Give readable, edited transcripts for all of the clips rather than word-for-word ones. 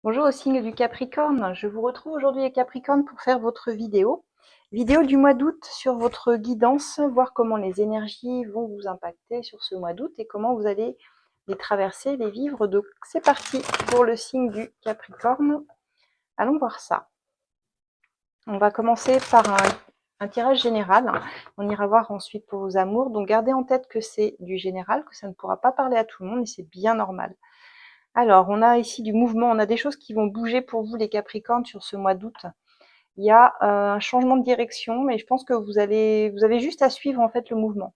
Bonjour au signe du Capricorne, je vous retrouve aujourd'hui les Capricornes pour faire votre vidéo du mois d'août sur votre guidance, voir comment les énergies vont vous impacter sur ce mois d'août et comment vous allez les traverser, les vivre. Donc c'est parti pour le signe du Capricorne, allons voir ça. On va commencer par un tirage général, on ira voir ensuite pour vos amours, donc gardez en tête que c'est du général, que ça ne pourra pas parler à tout le monde et c'est bien normal. Alors, on a ici du mouvement, on a des choses qui vont bouger pour vous les Capricornes sur ce mois d'août. Il y a un changement de direction, mais je pense que vous avez juste à suivre en fait le mouvement.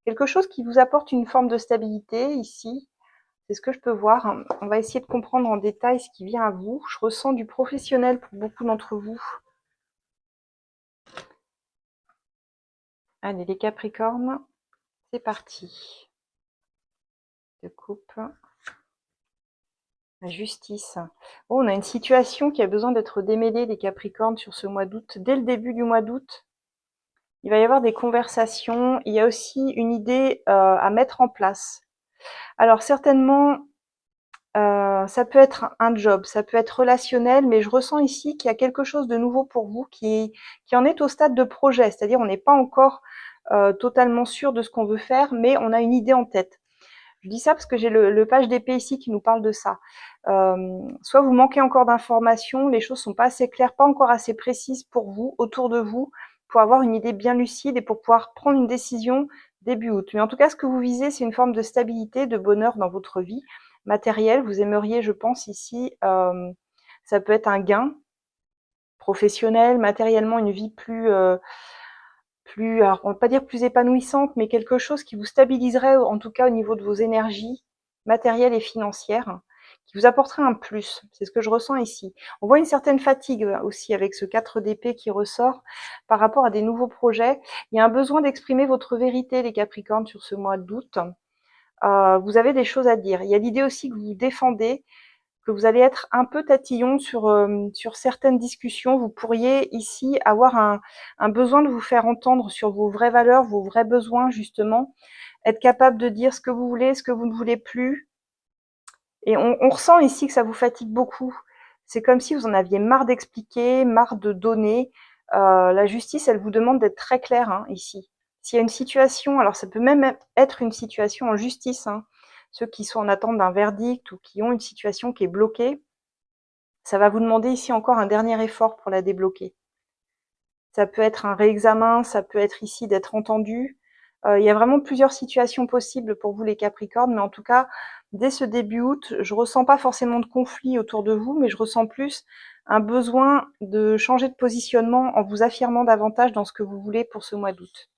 Quelque chose qui vous apporte une forme de stabilité ici, c'est ce que je peux voir. On va essayer de comprendre en détail ce qui vient à vous. Je ressens du professionnel pour beaucoup d'entre vous. Allez, les Capricornes, c'est parti. De coupe. La justice. Oh, on a une situation qui a besoin d'être démêlée, les Capricornes, sur ce mois d'août. Dès le début du mois d'août, il va y avoir des conversations. Il y a aussi une idée à mettre en place. Alors certainement, ça peut être un job, ça peut être relationnel, mais je ressens ici qu'il y a quelque chose de nouveau pour vous qui en est au stade de projet. C'est-à-dire on n'est pas encore totalement sûr de ce qu'on veut faire, mais on a une idée en tête. Je dis ça parce que j'ai le page d'épée ici qui nous parle de ça. Soit vous manquez encore d'informations, les choses sont pas assez claires, pas encore assez précises pour vous, autour de vous, pour avoir une idée bien lucide et pour pouvoir prendre une décision début août. Mais en tout cas, ce que vous visez, c'est une forme de stabilité, de bonheur dans votre vie matérielle. Vous aimeriez, je pense, ici, ça peut être un gain professionnel, matériellement, une vie alors on va pas dire plus épanouissante, mais quelque chose qui vous stabiliserait, en tout cas au niveau de vos énergies matérielles et financières, qui vous apporterait un plus. C'est ce que je ressens ici. On voit une certaine fatigue aussi avec ce 4 d'épée qui ressort par rapport à des nouveaux projets. Il y a un besoin d'exprimer votre vérité, les Capricornes, sur ce mois d'août. Vous avez des choses à dire. Il y a l'idée aussi que vous vous défendez, que vous allez être un peu tatillon sur certaines discussions. Vous pourriez ici avoir un besoin de vous faire entendre sur vos vraies valeurs, vos vrais besoins justement, être capable de dire ce que vous voulez, ce que vous ne voulez plus. Et on ressent ici que ça vous fatigue beaucoup. C'est comme si vous en aviez marre d'expliquer, marre de donner. La justice, elle vous demande d'être très clair ici. S'il y a une situation, alors ça peut même être une situation en justice, ceux qui sont en attente d'un verdict ou qui ont une situation qui est bloquée, ça va vous demander ici encore un dernier effort pour la débloquer. Ça peut être un réexamen, ça peut être ici d'être entendu. Il y a vraiment plusieurs situations possibles pour vous les Capricornes, mais en tout cas, dès ce début août, je ressens pas forcément de conflit autour de vous, mais je ressens plus un besoin de changer de positionnement en vous affirmant davantage dans ce que vous voulez pour ce mois d'août.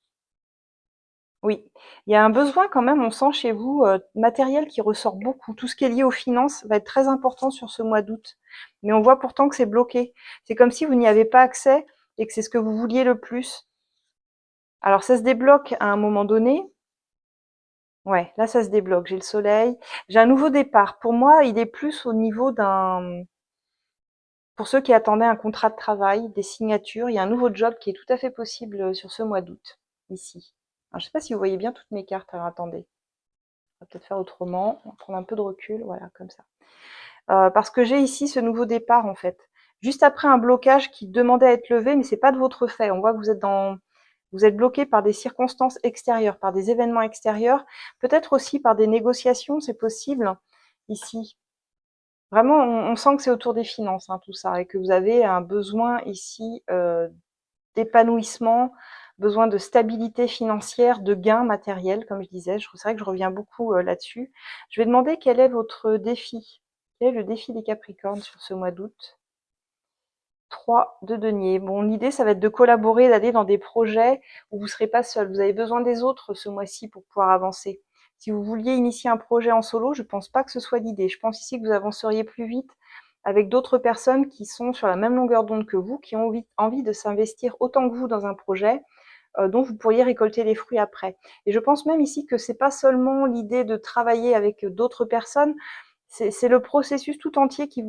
Oui, il y a un besoin quand même, on sent chez vous, matériel qui ressort beaucoup. Tout ce qui est lié aux finances va être très important sur ce mois d'août. Mais on voit pourtant que c'est bloqué. C'est comme si vous n'y avez pas accès et que c'est ce que vous vouliez le plus. Alors ça se débloque à un moment donné. Ouais, là ça se débloque. J'ai le soleil. J'ai un nouveau départ. Pour moi, il est plus au niveau d'un... Pour ceux qui attendaient un contrat de travail, des signatures, il y a un nouveau job qui est tout à fait possible sur ce mois d'août, ici. Alors je sais pas si vous voyez bien toutes mes cartes. Alors attendez. On va peut-être faire autrement, on va prendre un peu de recul, voilà, comme ça. Parce que j'ai ici ce nouveau départ, en fait. Juste après un blocage qui demandait à être levé, mais c'est pas de votre fait. On voit que vous êtes bloqué par des circonstances extérieures, par des événements extérieurs, peut-être aussi par des négociations, c'est possible, ici. Vraiment, on sent que c'est autour des finances, tout ça, et que vous avez un besoin ici d'épanouissement, besoin de stabilité financière, de gains matériels, comme je disais. C'est vrai que je reviens beaucoup là-dessus. Je vais demander quel est votre défi. Quel est le défi des Capricornes sur ce mois d'août? 3 de denier. Bon, l'idée, ça va être de collaborer, d'aller dans des projets où vous ne serez pas seul. Vous avez besoin des autres ce mois-ci pour pouvoir avancer. Si vous vouliez initier un projet en solo, je ne pense pas que ce soit l'idée. Je pense ici que vous avanceriez plus vite avec d'autres personnes qui sont sur la même longueur d'onde que vous, qui ont envie de s'investir autant que vous dans un projet dont vous pourriez récolter les fruits après. Et je pense même ici que c'est pas seulement l'idée de travailler avec d'autres personnes, c'est le processus tout entier qui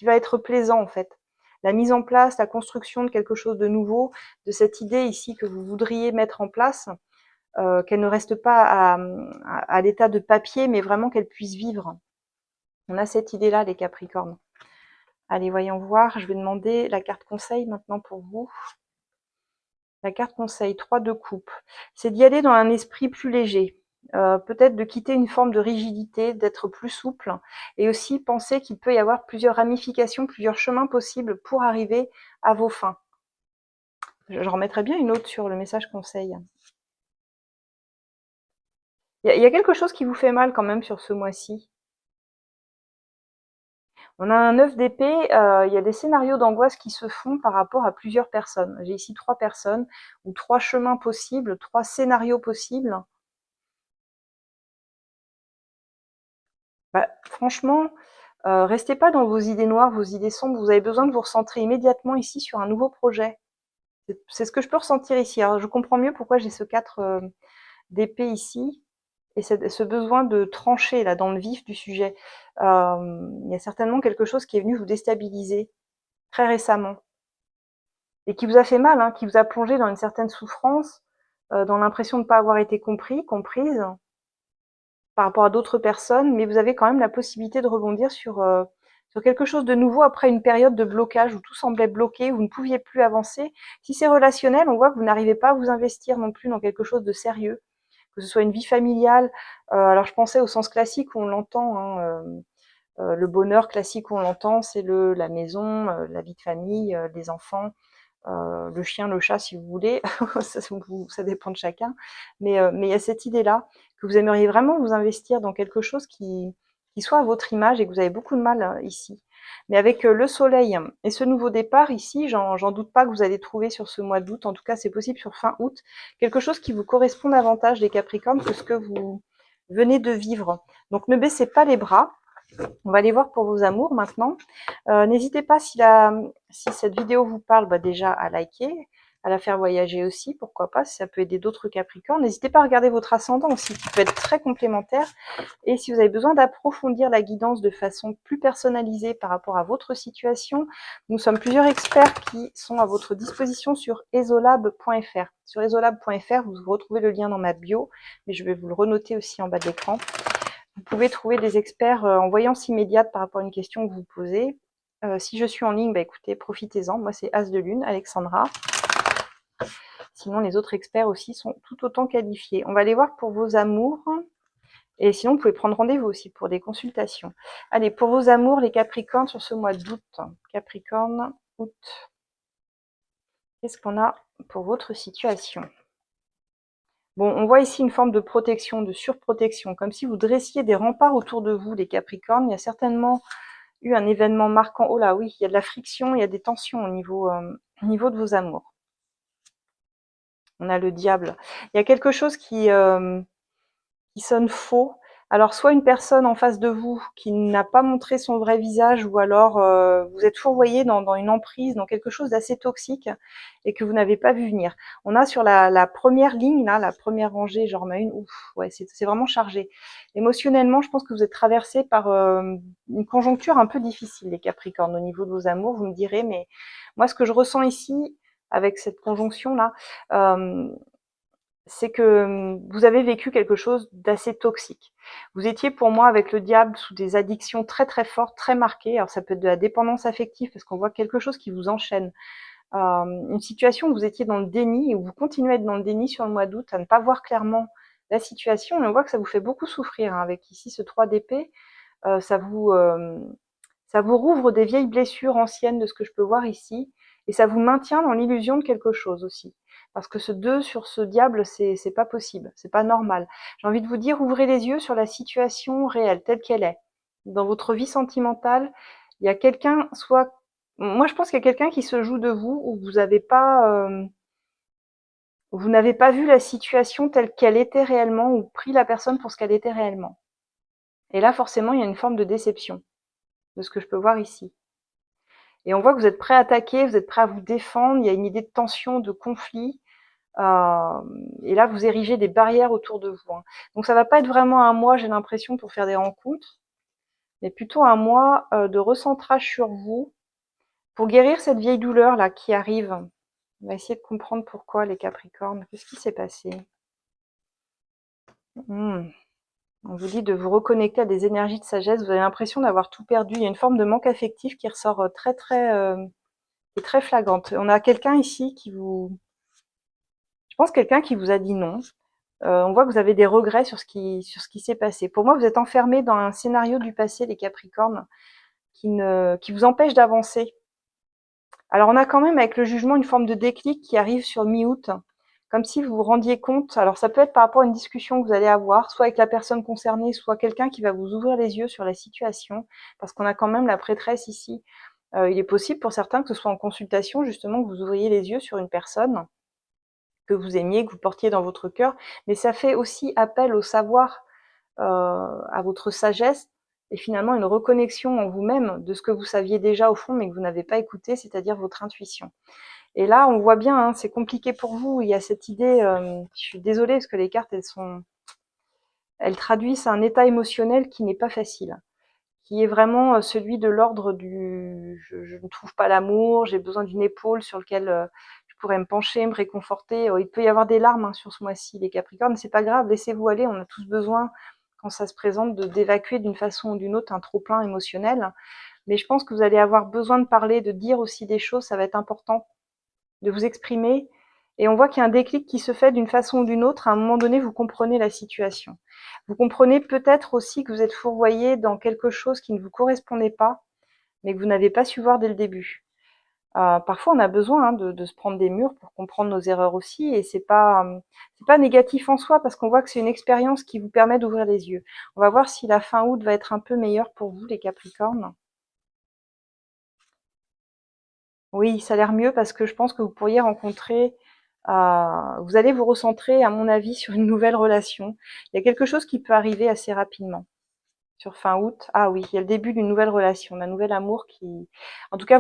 va être plaisant en fait. La mise en place, la construction de quelque chose de nouveau, de cette idée ici que vous voudriez mettre en place, qu'elle ne reste pas à l'état de papier, mais vraiment qu'elle puisse vivre. On a cette idée-là, les Capricornes. Allez, voyons voir. Je vais demander la carte conseil maintenant pour vous. La carte conseil, 3 de coupe. C'est d'y aller dans un esprit plus léger. Peut-être de quitter une forme de rigidité, d'être plus souple. Et aussi penser qu'il peut y avoir plusieurs ramifications, plusieurs chemins possibles pour arriver à vos fins. Je remettrai bien une autre sur le message conseil. Il y a quelque chose qui vous fait mal quand même sur ce mois-ci. On a un 9 d'épée, il y a des scénarios d'angoisse qui se font par rapport à plusieurs personnes. J'ai ici 3 personnes, ou 3 chemins possibles, 3 scénarios possibles. Franchement, restez pas dans vos idées noires, vos idées sombres, vous avez besoin de vous recentrer immédiatement ici sur un nouveau projet. C'est ce que je peux ressentir ici. Alors je comprends mieux pourquoi j'ai ce 4 d'épée ici, et ce besoin de trancher là dans le vif du sujet. Il y a certainement quelque chose qui est venu vous déstabiliser très récemment et qui vous a fait mal, hein, qui vous a plongé dans une certaine souffrance, dans l'impression de ne pas avoir été compris, comprise par rapport à d'autres personnes, mais vous avez quand même la possibilité de rebondir sur quelque chose de nouveau après une période de blocage où tout semblait bloqué, où vous ne pouviez plus avancer. Si c'est relationnel, on voit que vous n'arrivez pas à vous investir non plus dans quelque chose de sérieux, que ce soit une vie familiale. Alors je pensais au sens classique où on l'entend, hein, le bonheur classique où on l'entend, c'est la maison, la vie de famille, les enfants, le chien, le chat si vous voulez, ça dépend de chacun, mais il y a cette idée-là, que vous aimeriez vraiment vous investir dans quelque chose qui soit à votre image et que vous avez beaucoup de mal ici. Mais avec le soleil et ce nouveau départ ici, j'en doute pas que vous allez trouver sur ce mois d'août, en tout cas c'est possible sur fin août, quelque chose qui vous correspond davantage les Capricornes que ce que vous venez de vivre. Donc ne baissez pas les bras. On va aller voir pour vos amours maintenant. N'hésitez pas si cette vidéo vous parle, déjà à liker, à la faire voyager aussi, pourquoi pas, si ça peut aider d'autres Capricornes. N'hésitez pas à regarder votre ascendant aussi, qui peut être très complémentaire. Et si vous avez besoin d'approfondir la guidance de façon plus personnalisée par rapport à votre situation, nous sommes plusieurs experts qui sont à votre disposition sur esolab.fr. Sur esolab.fr, vous retrouvez le lien dans ma bio, mais je vais vous le renoter aussi en bas de l'écran. Vous pouvez trouver des experts en voyance immédiate par rapport à une question que vous posez. Si je suis en ligne, écoutez, profitez-en. Moi, c'est As de Lune, Alexandra. Sinon, les autres experts aussi sont tout autant qualifiés. On va aller voir pour vos amours. Et sinon, vous pouvez prendre rendez-vous aussi pour des consultations. Allez, pour vos amours, les Capricornes, sur ce mois d'août. Capricorne, août. Qu'est-ce qu'on a pour votre situation ? Bon, on voit ici une forme de protection, de surprotection, comme si vous dressiez des remparts autour de vous, les Capricornes. Il y a certainement eu un événement marquant. Oh là, oui, il y a de la friction, il y a des tensions au niveau de vos amours. On a le diable. Il y a quelque chose qui sonne faux. Alors, soit une personne en face de vous qui n'a pas montré son vrai visage, ou alors vous êtes fourvoyé dans une emprise, dans quelque chose d'assez toxique et que vous n'avez pas vu venir. On a sur la première ligne, là, la première rangée, j'en remets une, ouf, ouais, c'est vraiment chargé. Émotionnellement, je pense que vous êtes traversé par une conjoncture un peu difficile, les Capricornes, au niveau de vos amours. Vous me direz, mais moi, ce que je ressens ici, avec cette conjonction-là, c'est que vous avez vécu quelque chose d'assez toxique. Vous étiez pour moi avec le diable sous des addictions très très fortes, très marquées. Alors ça peut être de la dépendance affective parce qu'on voit quelque chose qui vous enchaîne. Une situation où vous étiez dans le déni et où vous continuez à être dans le déni sur le mois d'août, à ne pas voir clairement la situation. Mais on voit que ça vous fait beaucoup souffrir, hein, avec ici ce 3 d'épée. Ça vous rouvre des vieilles blessures anciennes de ce que je peux voir ici. Et ça vous maintient dans l'illusion de quelque chose aussi. Parce que ce 2 sur ce diable, c'est pas possible, c'est pas normal. J'ai envie de vous dire, ouvrez les yeux sur la situation réelle, telle qu'elle est. Dans votre vie sentimentale, il y a quelqu'un, moi je pense qu'il y a quelqu'un qui se joue de vous, où vous n'avez pas vu la situation telle qu'elle était réellement, ou pris la personne pour ce qu'elle était réellement. Et là, forcément, il y a une forme de déception, de ce que je peux voir ici. Et on voit que vous êtes prêt à attaquer, vous êtes prêt à vous défendre, il y a une idée de tension, de conflit. Et là, vous érigez des barrières autour de vous. Hein. Donc ça va pas être vraiment un mois, j'ai l'impression, pour faire des rencontres, mais plutôt un mois de recentrage sur vous, pour guérir cette vieille douleur là qui arrive. On va essayer de comprendre pourquoi, les Capricornes. Qu'est-ce qui s'est passé ? On vous dit de vous reconnecter à des énergies de sagesse. Vous avez l'impression d'avoir tout perdu. Il y a une forme de manque affectif qui ressort qui est très flagrante. On a quelqu'un ici je pense quelqu'un qui vous a dit non. On voit que vous avez des regrets sur ce qui s'est passé. Pour moi, vous êtes enfermé dans un scénario du passé, les Capricornes, qui vous empêche d'avancer. Alors, on a quand même avec le jugement une forme de déclic qui arrive sur mi-août, comme si vous vous rendiez compte. Alors, ça peut être par rapport à une discussion que vous allez avoir, soit avec la personne concernée, soit quelqu'un qui va vous ouvrir les yeux sur la situation, parce qu'on a quand même la prêtresse ici. Il est possible pour certains que ce soit en consultation, justement, que vous ouvriez les yeux sur une personne que vous aimiez, que vous portiez dans votre cœur, mais ça fait aussi appel au savoir, à votre sagesse, et finalement une reconnexion en vous-même de ce que vous saviez déjà au fond, mais que vous n'avez pas écouté, c'est-à-dire votre intuition. Et là, on voit bien, hein, c'est compliqué pour vous. Il y a cette idée, je suis désolée parce que les cartes, elles traduisent un état émotionnel qui n'est pas facile, qui est vraiment celui de l'ordre du je ne trouve pas l'amour, j'ai besoin d'une épaule sur laquelle je pourrais me pencher, me réconforter. Il peut y avoir des larmes hein, sur ce mois-ci, les Capricornes, c'est pas grave, laissez-vous aller, on a tous besoin, quand ça se présente, d'évacuer d'une façon ou d'une autre un trop-plein émotionnel. Mais je pense que vous allez avoir besoin de parler, de dire aussi des choses, ça va être important, de vous exprimer. Et on voit qu'il y a un déclic qui se fait d'une façon ou d'une autre. À un moment donné, vous comprenez la situation. Vous comprenez peut-être aussi que vous êtes fourvoyé dans quelque chose qui ne vous correspondait pas, mais que vous n'avez pas su voir dès le début. Parfois, on a besoin hein, de se prendre des murs pour comprendre nos erreurs aussi, et c'est pas négatif en soi parce qu'on voit que c'est une expérience qui vous permet d'ouvrir les yeux. On va voir si la fin août va être un peu meilleure pour vous, les Capricornes. Oui, ça a l'air mieux parce que je pense que vous pourriez rencontrer, vous allez vous recentrer, à mon avis, sur une nouvelle relation. Il y a quelque chose qui peut arriver assez rapidement sur fin août. Ah oui, il y a le début d'une nouvelle relation, d'un nouvel amour qui, en tout cas,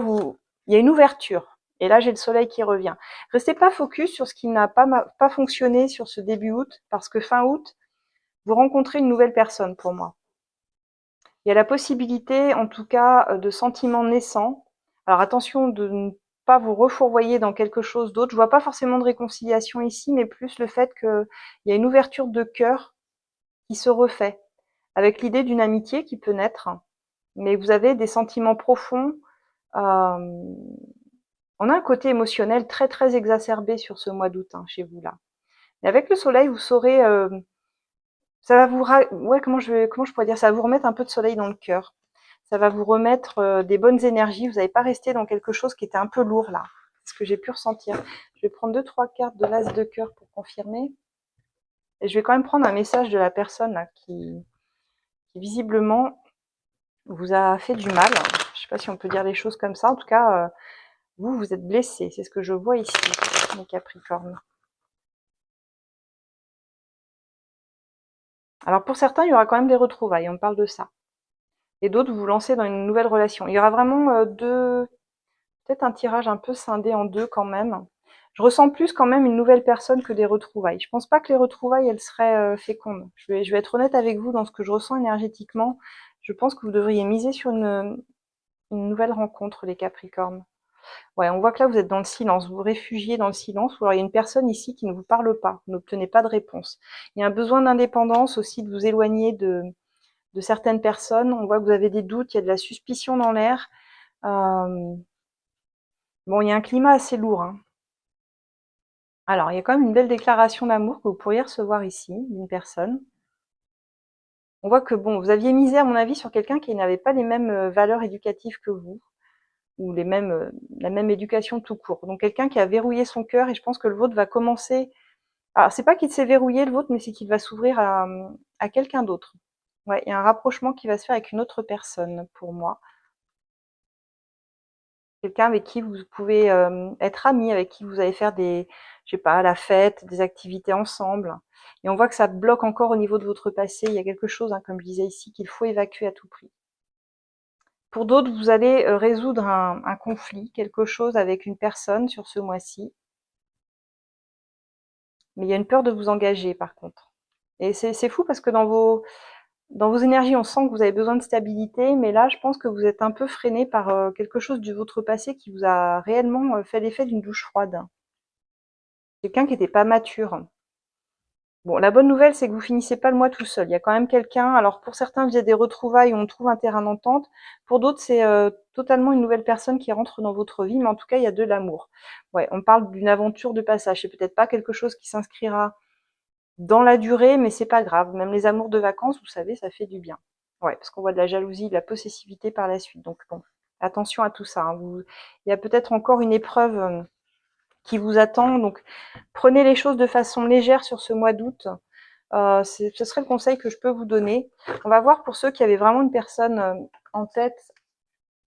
il y a une ouverture. Et là, j'ai le soleil qui revient. Restez pas focus sur ce qui n'a pas fonctionné sur ce début août, parce que fin août, vous rencontrez une nouvelle personne pour moi. Il y a la possibilité, en tout cas, de sentiments naissants. Alors attention de ne pas vous refourvoyer dans quelque chose d'autre. Je vois pas forcément de réconciliation ici, mais plus le fait qu'il y a une ouverture de cœur qui se refait, avec l'idée d'une amitié qui peut naître, mais vous avez des sentiments profonds. On a un côté émotionnel très très exacerbé sur ce mois d'août hein, chez vous là. Mais avec le soleil, vous saurez, ça va ouais comment je pourrais dire, ça va vous remettre un peu de soleil dans le cœur. Ça va vous remettre des bonnes énergies. Vous n'allez pas rester dans quelque chose qui était un peu lourd là. C'est ce que j'ai pu ressentir. Je vais prendre 2-3 cartes de l'as de cœur pour confirmer. Et je vais quand même prendre un message de la personne là, qui visiblement vous a fait du mal. Je sais pas si on peut dire les choses comme ça. En tout cas, vous êtes blessé. C'est ce que je vois ici, les Capricornes. Alors pour certains, il y aura quand même des retrouvailles. On parle de ça. Et d'autres, vous vous lancez dans une nouvelle relation. Il y aura vraiment peut-être un tirage un peu scindé en deux quand même. Je ressens plus quand même une nouvelle personne que des retrouvailles. Je pense pas que les retrouvailles, elles seraient fécondes. Je vais être honnête avec vous dans ce que je ressens énergétiquement. Je pense que vous devriez miser sur une nouvelle rencontre, les Capricornes. Ouais, on voit que là, vous êtes dans le silence. Vous vous réfugiez dans le silence. Ou alors, il y a une personne ici qui ne vous parle pas. Vous n'obtenez pas de réponse. Il y a un besoin d'indépendance aussi, de vous éloigner de certaines personnes. On voit que vous avez des doutes. Il y a de la suspicion dans l'air. Bon, il y a un climat assez lourd. Hein. Alors, il y a quand même une belle déclaration d'amour que vous pourriez recevoir ici, d'une personne. On voit que, bon, vous aviez misé, à mon avis, sur quelqu'un qui n'avait pas les mêmes valeurs éducatives que vous, ou la même éducation tout court. Donc, quelqu'un qui a verrouillé son cœur, et je pense que le vôtre va commencer. Alors, c'est pas qu'il s'est verrouillé, le vôtre, mais c'est qu'il va s'ouvrir à quelqu'un d'autre. Ouais, il y a un rapprochement qui va se faire avec une autre personne, pour moi. Quelqu'un avec qui vous pouvez être amis, avec qui vous allez faire je sais pas, la fête, des activités ensemble. Et on voit que ça bloque encore au niveau de votre passé. Il y a quelque chose, hein, comme je disais ici, qu'il faut évacuer à tout prix. Pour d'autres, vous allez résoudre un conflit, quelque chose avec une personne sur ce mois-ci. Mais il y a une peur de vous engager, par contre. Et c'est fou parce que dans vos énergies, on sent que vous avez besoin de stabilité, mais là, je pense que vous êtes un peu freiné par quelque chose de votre passé qui vous a réellement fait l'effet d'une douche froide. Quelqu'un qui n'était pas mature. Bon, la bonne nouvelle, c'est que vous finissez pas le mois tout seul. Il y a quand même quelqu'un. Alors pour certains, il y a des retrouvailles où on trouve un terrain d'entente. Pour d'autres, c'est totalement une nouvelle personne qui rentre dans votre vie, mais en tout cas, il y a de l'amour. Ouais, on parle d'une aventure de passage. C'est peut-être pas quelque chose qui s'inscrira dans la durée, mais c'est pas grave. Même les amours de vacances, vous savez, ça fait du bien. Ouais, parce qu'on voit de la jalousie, de la possessivité par la suite. Donc bon, attention à tout ça, hein. Il y a peut-être encore une épreuve qui vous attend. Donc prenez les choses de façon légère sur ce mois d'août. Ce serait le conseil que je peux vous donner. On va voir pour ceux qui avaient vraiment une personne en tête.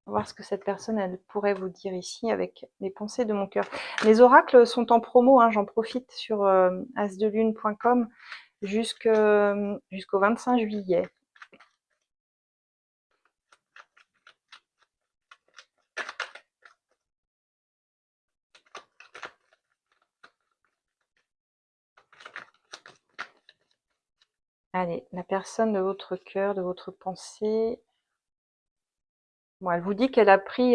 On va voir ce que cette personne elle pourrait vous dire ici avec les pensées de mon cœur. Les oracles sont en promo, hein, j'en profite sur asdelune.com jusqu'au 25 juillet. Allez, la personne de votre cœur, de votre pensée. Bon, elle vous dit qu'elle a pris,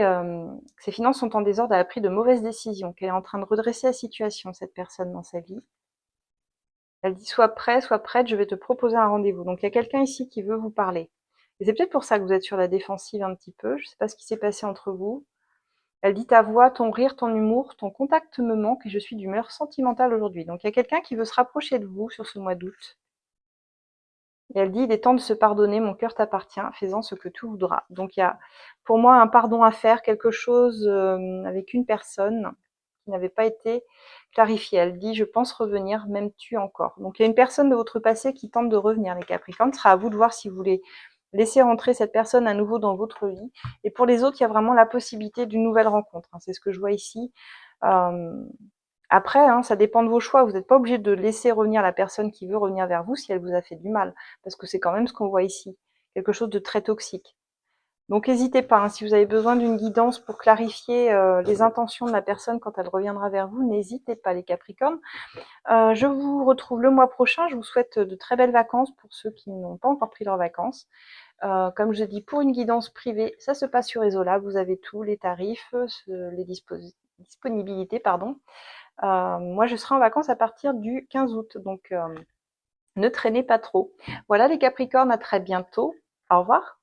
ses finances sont en désordre, elle a pris de mauvaises décisions, qu'elle est en train de redresser la situation, cette personne dans sa vie. Elle dit sois prêt, sois prête, je vais te proposer un rendez-vous. Donc il y a quelqu'un ici qui veut vous parler. Et c'est peut-être pour ça que vous êtes sur la défensive un petit peu. Je ne sais pas ce qui s'est passé entre vous. Elle dit ta voix, ton rire, ton humour, ton contact me manque et je suis d'humeur sentimentale aujourd'hui. Donc il y a quelqu'un qui veut se rapprocher de vous sur ce mois d'août. Et elle dit il est temps de se pardonner, mon cœur t'appartient, fais-en ce que tu voudras. Donc il y a pour moi un pardon à faire, quelque chose avec une personne qui n'avait pas été clarifié. Elle dit je pense revenir, m'aimes-tu encore? Donc il y a une personne de votre passé qui tente de revenir, les Capricornes. Ce sera à vous de voir si vous voulez laisser rentrer cette personne à nouveau dans votre vie. Et pour les autres, il y a vraiment la possibilité d'une nouvelle rencontre, hein. C'est ce que je vois ici. Euh, Après, hein, ça dépend de vos choix. Vous n'êtes pas obligé de laisser revenir la personne qui veut revenir vers vous si elle vous a fait du mal. Parce que c'est quand même ce qu'on voit ici. Quelque chose de très toxique. Donc n'hésitez pas, hein, si vous avez besoin d'une guidance pour clarifier les intentions de la personne quand elle reviendra vers vous, n'hésitez pas les Capricornes. Je vous retrouve le mois prochain, je vous souhaite de très belles vacances pour ceux qui n'ont pas encore pris leurs vacances. Comme je dis, pour une guidance privée, ça se passe sur Esola, vous avez tous les tarifs, les disponibilités, pardon. Moi je serai en vacances à partir du 15 août, donc ne traînez pas trop. Voilà les Capricornes, à très bientôt, au revoir.